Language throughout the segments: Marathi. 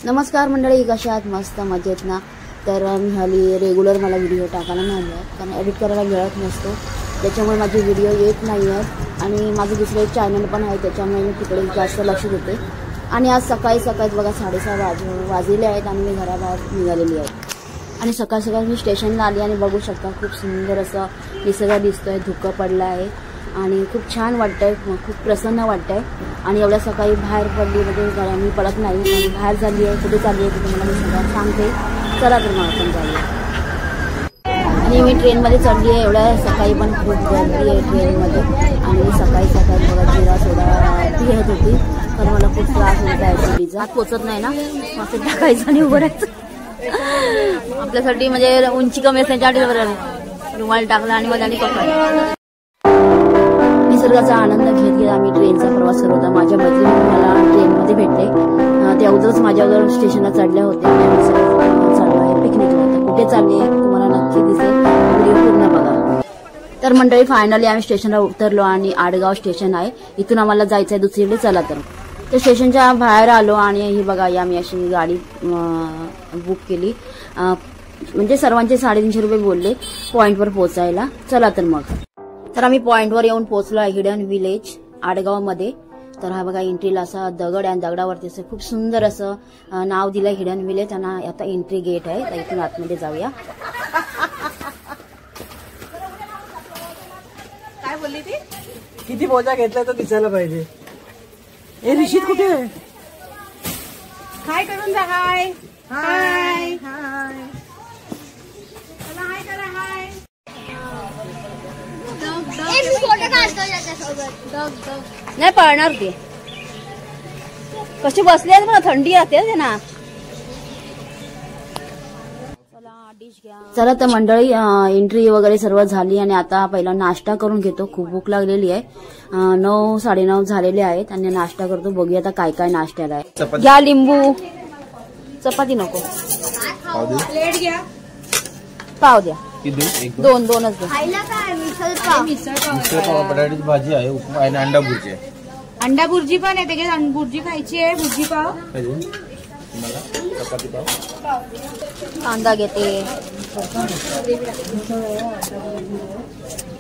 नमस्कार मंडळी, कशा आहात? मस्त मजेत ना? तर मी हल्ली रेग्युलर मला व्हिडिओ टाकायला नाही मिळत, कारण एडिट करायला मिळत नसतो, त्याच्यामुळे माझे व्हिडिओ येत नाही आहेत. आणि माझं दुसरं एक चॅनल पण आहे, त्याच्यामुळे मी तिकडे जास्त लक्ष देते. आणि आज सकाळी बघा 6:30 वाजले आहेत आणि मी घराबाहेर निघालेली आहे. आणि सकाळ मी स्टेशनला आली आणि बघू शकता खूप सुंदर असं निसर्ग दिसतोय, धुकं पडलं आहे आणि खूप छान वाटतंय, खूप प्रसन्न वाटतंय. आणि एवढ्या सकाळी बाहेर पडली म्हणजे मी पडत नाही, आणि बाहेर झाली आहे, कुठे चालली आहे ते तुम्हाला मी सगळं सांगते. चला तर मग आपण जाऊया. आणि मी ट्रेनमध्ये चढली आहे, एवढ्या सकाळी पण खूप गर्दी आहे ट्रेनमध्ये. आणि सकाळी बघा जिरा सोडा पित होती, तर मला खूप त्रास होत आहे ऍसिडिटीचा. पोचत नाही ना, मग टाकायचं आणि उभं राहायचं. आपल्यासाठी म्हणजे उंची कमी असण्यासाठी रुमाल टाकला आणि मग पकडला. निसर्गाचा आनंद घेत आम्ही ट्रेनचा प्रवास करत होता. माझ्या मैत्रिणी मला ट्रेनमध्ये भेटले, त्या अगोदरच माझ्यावर स्टेशनला चढल्या होत्या. चाललो आहे पिकनिकला. कुठे चालले तुम्हाला नक्की दिसेल, व्हिडिओ पूर्ण बघा. तर मंडळी फायनली आम्ही स्टेशनला उतरलो आणि आडगाव स्टेशन आहे, इथून आम्हाला जायचं आहे दुसरीकडे. चला तर स्टेशनच्या बाहेर आलो आणि ही बघा आम्ही अशी गाडी बुक केली. म्हणजे सर्वांचे 350 रुपये बोलले पॉइंटवर पोहोचायला. चला तर मग. तर आम्ही पॉइंटवर येऊन पोहोचलो आहे, हिडन विलेज आडगावमध्ये. तर हा बघा एंट्रीला असा दगड आणि दगडावरती असं खूप सुंदर असं नाव दिलंय हिडन विलेज. आणि आता एंट्री गेट आहे, तर इथून आतमध्ये जाऊया. काय बोलली ती? किती बोजा घेतला तर दिसायला पाहिजे. ए ऋषित कुठे आहे? हाय करून जा. हाय हाय हाय, चला हाय करा. हाय नाही पळणार ते. कशी बसली आहे, मला थंडी असते ना. चला तर मंडळी, एंट्री वगैरे सर्व झाली आणि आता पहिला नाश्ता करून घेतो. खूप भूक लागलेली आहे. 9 साडेनऊ झालेले आहेत आणि नाश्ता करतो. बघूया आता काय काय नाश्त्याला आहे. घ्या लिंबू. चपाती नको, प्लेट घ्या. पाव द्या. दोनच द्या. बटाट्याची भाजी आहे, उपमा आहे, अंडा भुर्जी आहे. अंडा भुर्जी पण आहे, त्याच्यात भुर्जी खायची आहे. भुर्जी पाव, चपाती पाव, कांदा घेते.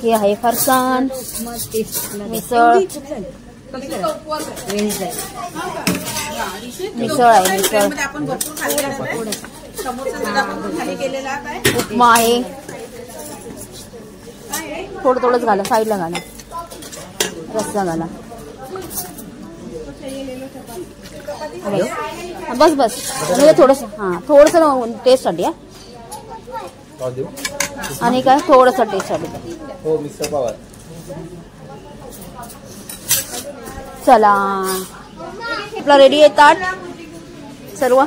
हे आहे फरसाण, मिसळ. मिसळ आहे, उपमा आहे. थोडंच घाला, साईडला घाला, रस्सा घाला. बस म्हणजे थोडस, थोडस टेस्ट साठी. आणि काय थोडस टेस्ट साठी. हो, मिसळ पाव. चला आपला रेडी आहे ताट सर्व.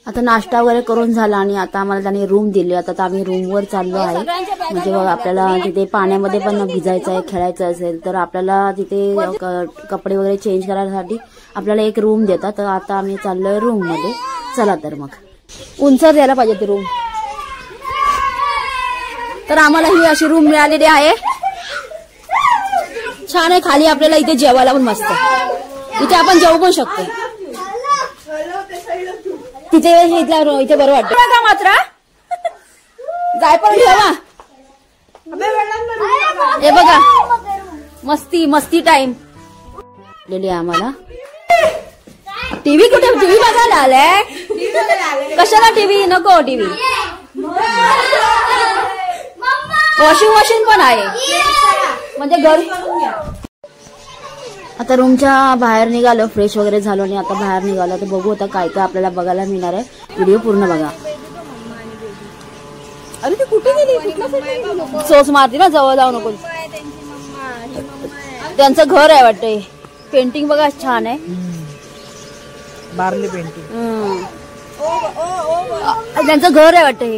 आता नाश्ता वगैरे करून झाला आणि आता आम्हाला त्याने रूम दिली. आता आम्ही रूमवर चाललो आहे. म्हणजे आपल्याला तिथे पाण्यामध्ये पण भिजायचं आहे, खेळायचं असेल तर आपल्याला तिथे कपडे वगैरे चेंज करायसाठी आपल्याला एक रूम देतात. तर आता आम्ही चाललोय रूम मध्ये. चला तर मग. उंच द्यायला पाहिजे ती रूम. तर आम्हाला ही अशी रूम मिळालेली आहे, छान आहे. खाली आपल्याला इथे जेवायला पण मस्त, इथे आपण जेवू पण शकतो. तिथे इथे बरं वाटतं मात्र. जाय पण ठेवा. हे बघा मस्ती टाइम लिहिली आम्हाला. टीव्ही कुठे? टीव्ही बघायला आलाय? कशाला टीव्ही? नको टीव्ही. वॉशिंग मशीन पण आहे, म्हणजे घर. आता रूमच्या बाहेर निघालो, फ्रेश वगैरे झालो आणि आता बाहेर निघालो. तर बघू आता काय काय आपल्याला बघायला मिळणार आहे. व्हिडिओ पूर्ण बघा. अरे ती कुठे गेली? सोच मारती ना, जवळ जाऊ नको. त्यांचं घर आहे वाटतं. पेंटिंग बघा छान आहे, बारली पेंटिंग. त्यांचं घर आहे वाटतं. हे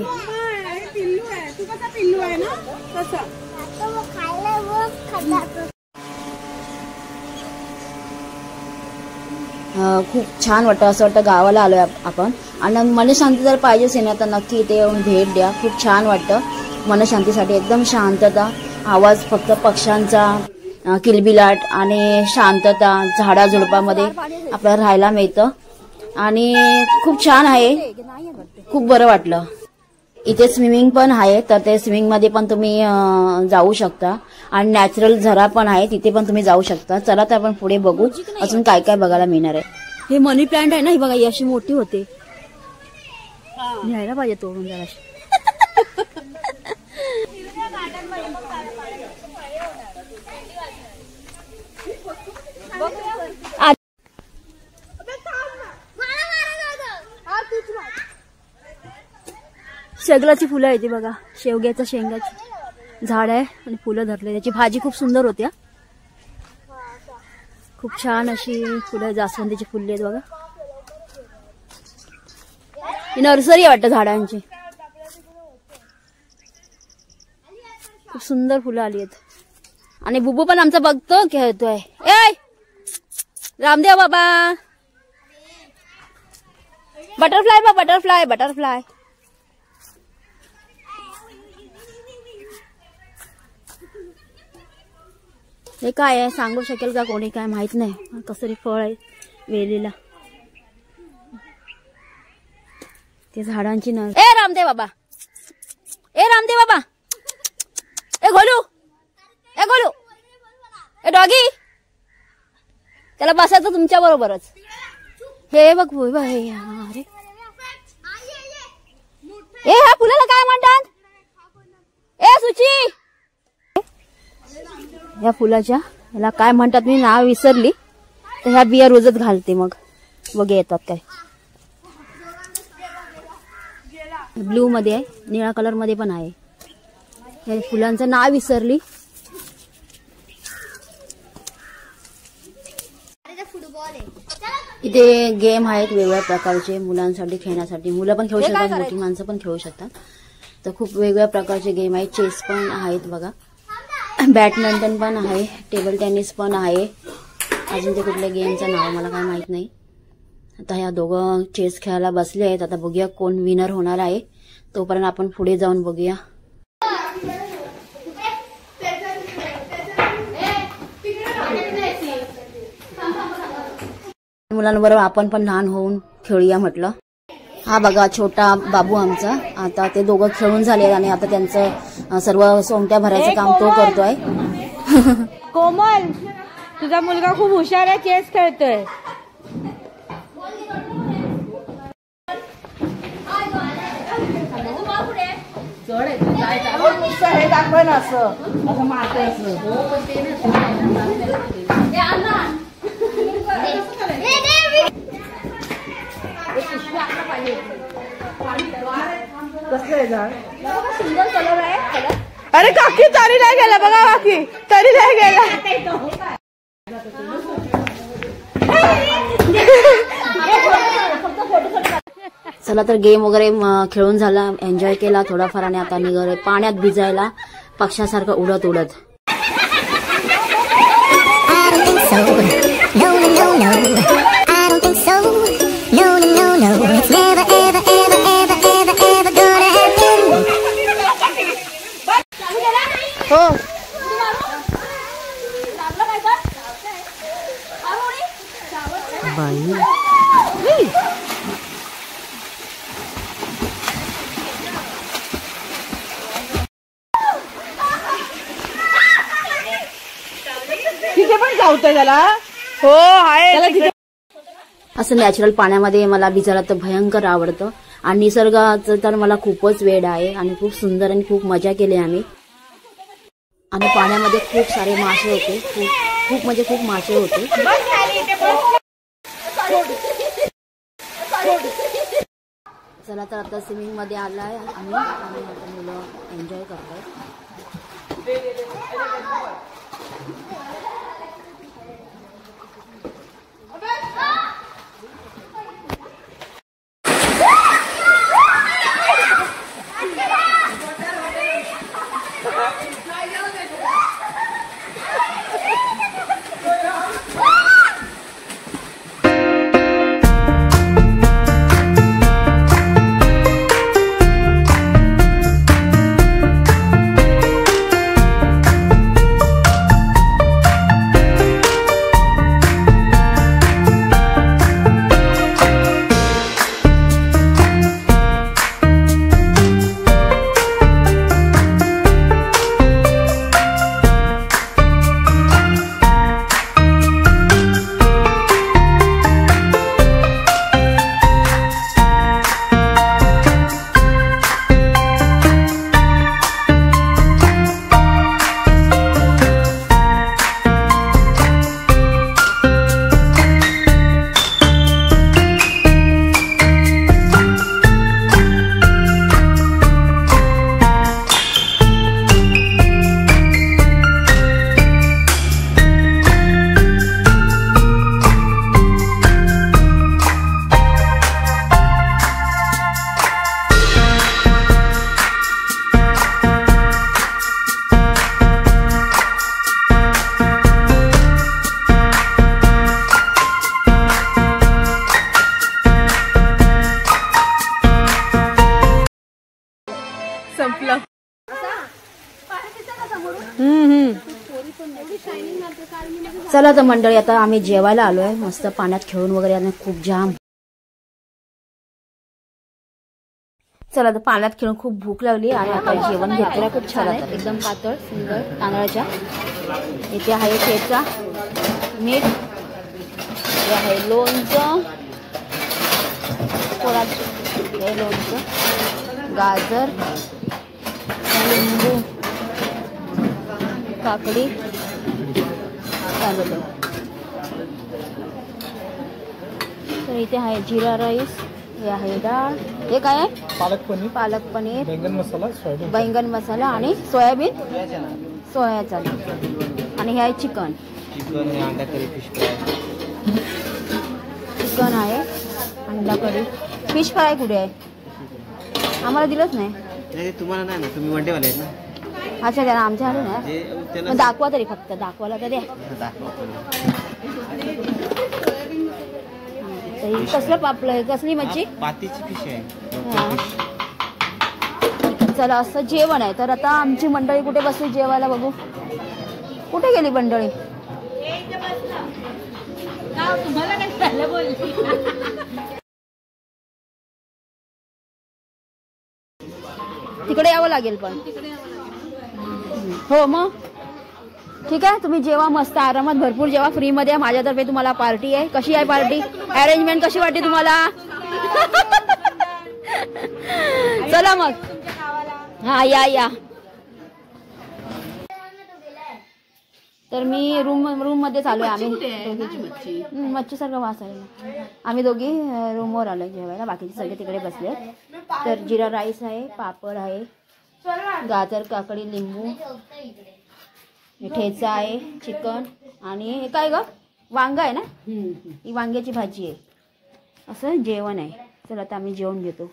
पिल्लू आहे. तू कसा पिल्लू आहे ना तसा. खूप छान वाटतं. असं वाटतं गावाला आलोय आपण. आणि मनशांती जर पाहिजे असेल ना तर नक्की इथे येऊन भेट द्या. खूप छान वाटतं मनशांतीसाठी. एकदम शांतता, आवाज फक्त पक्ष्यांचा, किलबिलाट आणि शांतता झाडाझुडपामध्ये आपल्याला राहायला मिळतं आणि खूप छान आहे. खूप बरं वाटलं. इथे स्विमिंग पण आहे, तर ते स्विमिंग मध्ये पण तुम्ही जाऊ शकता आणि नॅचरल झरा पण आहे, तिथे पण तुम्ही जाऊ शकता. चला तर आपण पुढे बघू अजून काय काय बघायला मिळणार आहे. हे मनी प्लांट आहे ना, ही बघा ही अशी मोठी होते. घ्यायला पाहिजे तो म्हणजे शेगलाची फुलं आहे ती बघा. शेवग्याच्या शेंगाची झाड आहे आणि फुलं धरले. त्याची भाजी खूप सुंदर होती. खूप छान अशी फुलं जास्वंदीची फुले आहेत बघा. ही नर्सरी वाटतं झाडांची. खूप सुंदर फुलं आली आहेत आणि बुबू पण आमचा बघतो खेळतोय. ए रामदेव बाबा बटरफ्लाय बा बटरफ्लाय बटरफ्लाय. हे काय आहे सांगू शकेल का कोणी? काय माहित नाही. कसरी फळ आहे वेलीला. ते झाडांची न. ए रामदेव बाबा ए रामदेव बाबा ए गोलू ए गोलू ए डॉगी त्याला बसायचं तुमच्या बरोबरच. हे बघ हे अरे ए ह्या फुलाला काय म्हणतात? ए सुची या फुलाच्या याला काय म्हणतात मी नाव विसरली. तर ह्या बिया रोजच घालते मग बघे येतात काय. ब्लू मध्ये आहे, निळा कलर मध्ये पण आहे. या फुलांचं नाव विसरली. इथे गेम आहेत वेगवेगळ्या प्रकारचे मुलांसाठी खेळण्यासाठी. मुलं पण खेळू शकतात, मोठी माणसं पण खेळू शकतात. तर खूप वेगवेगळ्या प्रकारचे गेम आहेत. चेस पण आहेत बघा, बॅडमिंटन पण आहे, टेबल टेनिस पण आहे. अजून ते कुठल्या गेमचं नाव मला काय माहित नाही. आता ह्या दोघं चेस खेळायला बसले आहेत. आता बघूया कोण विनर होणार आहे. तोपर्यंत आपण पुढे जाऊन बघूया. मुलांबरोबर आपण पण लहान होऊन खेळूया म्हटलं. हा बघा छोटा बाबू आमचा. आता ते दोघं खेळून झाले आणि आता त्यांचं सर्व सोंगट्या भरायचं काम तो करतोय. कोमल तुझा मुलगा खूप हुशार आहे, चेस खेळतोय. हे दाखव ना असं मारतंय असं. कसलं आहे झाड? सुंदर कलर आहे. अरे काकी तरी नाही गेला बघा, काकी तरी नाही गेला. चला तर गेम वगैरे खेळून झाला, एन्जॉय केला थोडाफार आणि आता निघाले पाण्यात भिजायला पक्षासारखं उडत उडत. हो बाई तिथे पण जाऊतोय त्याला. हो आहे. असं नॅचरल पाण्यामध्ये मला भिजायला तर भयंकर आवडतं आणि निसर्गाचं तर मला खूपच वेड आहे आणि खूप सुंदर आणि खूप मजा केली आम्ही. आणि पाण्यामध्ये खूप सारे मासे होते, खूप म्हणजे खूप मासे होते. चला तर आता स्विमिंग मध्ये आलाय आम्ही आणि आता मुलं एन्जॉय करतात. चला तर मंडळी, आता आम्ही जेवायला आलोय. मस्त पाण्यात खेळून वगैरे आणि खूप जाम. चला तर पाण्यात खेळून खूप भूक लागली आणि आता जेवण घेतलं. खूप छान आहे, एकदम पातळ सुंदर तांदळाच्या. इथे आहे ठेचा, मीठ, हे आहे लोणचं, हे लोणचं, गाजर, लिंबू, काकडी, टोमॅटो. तर इथे आहे जिरा राईस, हे आहे डाळ, हे काय आहे पालक पनीर, बैंगन मसाला आणि सोयाबीन सोया चना. आणि हे आहे चिकन आहे, अंडा करी. फिश फ्राय कुठे आहे? आम्हाला दिलंच नाही. तुम्हाला नाही ना, तुम्ही वनडेवाले आहेत ना. अच्छा, त्याला आमच्या आले ना. मग दाखवा तरी, फक्त दाखवायला तर द्या. कसलं पापलं, कसली मच्छी? पातीची फिश आहे. चला, असं जेवण आहे. तर आता आमची मंडळी कुठे बसली जेवायला बघू. कुठे गेली मंडळी? तिकडे यावं लागेल पण. हो मग ठीक आहे, तुम्ही जेवा मस्त आरामात, भरपूर जेवा, फ्री मध्ये. माझ्यातर्फे तुम्हाला पार्टी आहे. कशी आहे पार्टी? अरेंजमेंट कशी वाटते तुम्हाला? चला मग, हा या. तर मी रूम मध्ये चालू आहे. आम्ही मच्छी सारखं वास आहे. आम्ही दोघी रूमवर आलो जेवायला, बाकीचे सगळे तिकडे बसले. तर जिरा राईस आहे, पापड आहे, गाजर, काकडी, लिंबू, ठेचा आहे, चिकन आणि हे काय ग, वांगा आहे ना, ही वांग्याची भाजी आहे. असं जेवण आहे. चला आता आम्ही जेवण घेतो.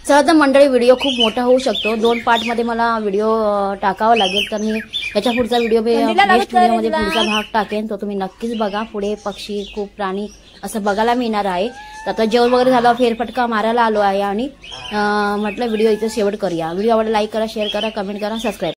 चला तर मंडळी, व्हिडिओ खूप मोठा होऊ शकतो. 2 पार्टमध्ये मला व्हिडिओ टाकावा लागेल. तर मी याच्या पुढचा व्हिडिओ नेक्स्ट व्हिडिओमध्ये पुढचा भाग टाकेन, तो तुम्ही नक्कीच बघा. पुढे पक्षी, खूप प्राणी असं बघायला मिळणार आहे. तर आता जेवण वगैरे झालं, फेरफटका मारायला आलो आहे आणि म्हटलं व्हिडिओ इथं शेवट करूया. व्हिडिओ आवडला लाईक करा, शेअर करा, कमेंट करा, सबस्क्राईब.